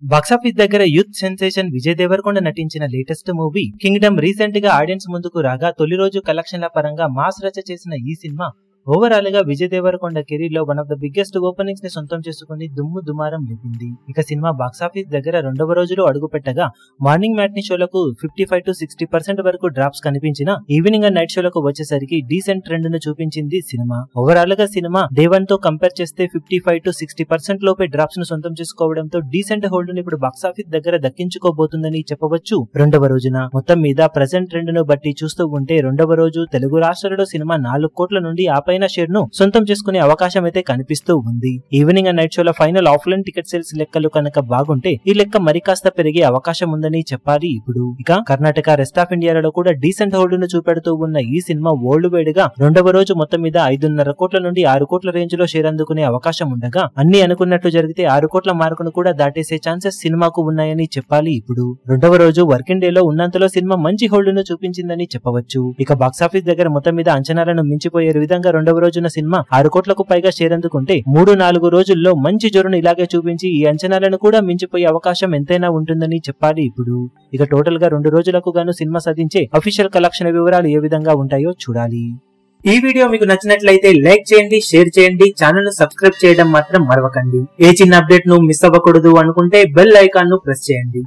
Box office దగ్గర youth sensation Vijay Devarakonda నటించిన latest movie Kingdom recent గా ఆడియన్స్ ముందుకు రాగా తొలి రోజు కలెక్షన్ల పరంగా మాస్ రచ చేసిన ఈ సినిమా ఓవరాల్ గా విజయ్ దేవరకొండ కెరీర్ లో one of the biggest openings ని సొంతం చేసుకుని దుమ్ము దుమారం లేపింది. ఇక సినిమా బాక్సాఫీస్ దగ్గర రెండవ రోజులో అడుగు పెట్టగా మార్నింగ్ మ్యాట్నీ షోలకు 55 to 60% వరకు డ్రాప్స్ కనిపించిన ఈవినింగ్ అండ్ నైట్ షోలకు వచ్చేసరికి డీసెంట్ ట్రెండ్ ను చూపించింది సినిమా. ఓవరాల్ గా సినిమా డే 1 తో కంపేర్ చేస్తే 55 to 60% లోపే డ్రాప్స్ ను సొంతం చేసుకోవడంతో డీసెంట్ హోల్డ్ ను ఇప్పుడు బాక్సాఫీస్ దగ్గర దక్కించుకోబోతుందని చెప్పవచ్చు. రెండవ రోజున మొత్తం మీద ప్రెజెంట్ ట్రెండ్ ను బట్టి చూస్తూ ఉంటే రెండవ రోజు తెలుగు రాష్ట్రాలలో సినిమా 4 కోట్ల నుండి పైన షేర్ ను సొంతం చేసుకునే అవకాశం అయితే కనిపిస్తూ ఉంది. ఈవినింగ్ అండ్ నైట్ షోల ఫైనల్ ఆఫ్లైన్ టికెట్ సేల్స్ లెక్కలు కనుక బాగుంటే ఈ లెక్క మరి కాస్త పెరిగే అవకాశం ఉందని చెప్పాలి. ఇప్పుడు ఇక కర్ణాటక రెస్ట్ ఆఫ్ ఇండియాలో కూడా డీసెంట్ హోల్డ్ ను చూపెడుతూ ఉన్న ఈ సినిమా వరల్డ్ వైడ్ గా రెండవ రోజు మొత్తం మీద 5.5 కోట్ల నుండి 6 కోట్ల రేంజ్ లో షేర్ అందుకునే అవకాశం ఉండగా అన్ని అనుకున్నట్టు జరిగితే 6 కోట్ల మార్కును కూడా దాటేసే ఛాన్సెస్ సినిమాకు ఉన్నాయని చెప్పాలి. ఇప్పుడు రెండవ రోజు వర్కింగ్ డే లో ఉన్నంతలో సినిమా మంచి హోల్డ్ ను చూపించిందని చెప్పవచ్చు. ఇక బాక్సాఫీస్ దగ్గర మొత్తం మీద అంచనాలను మించిపోయే విధంగా రెండవ రోజున సినిమా 6 కోట్లకు పైగా షేర్ అందుకుంటే 3-4 రోజుల్లో మంచి జోరును ఇలాగే చూపించి ఈ అంచనాలను కూడా మించిపోయే అవకాశం ఎంతైనా ఉంటుందని చెప్పాలి. ఇప్పుడు ఇక టోటల్ గా 2 రోజులకు గాను సినిమా సాధించే అఫీషియల్ కలెక్షన్ వివరాలు ఏ విధంగా ఉంటాయో చూడాలి. ఈ వీడియో మీకు నచ్చినట్లయితే లైక్ చేయండి, షేర్ చేయండి, ఛానల్ ను సబ్స్క్రైబ్ చేయడం మాత్రం మరవకండి. ఏ చిన్న అప్డేట్ ను మిస్ అవ్వకూడదు అనుకుంటే బెల్ ఐకాన్ ను ప్రెస్ చేయండి.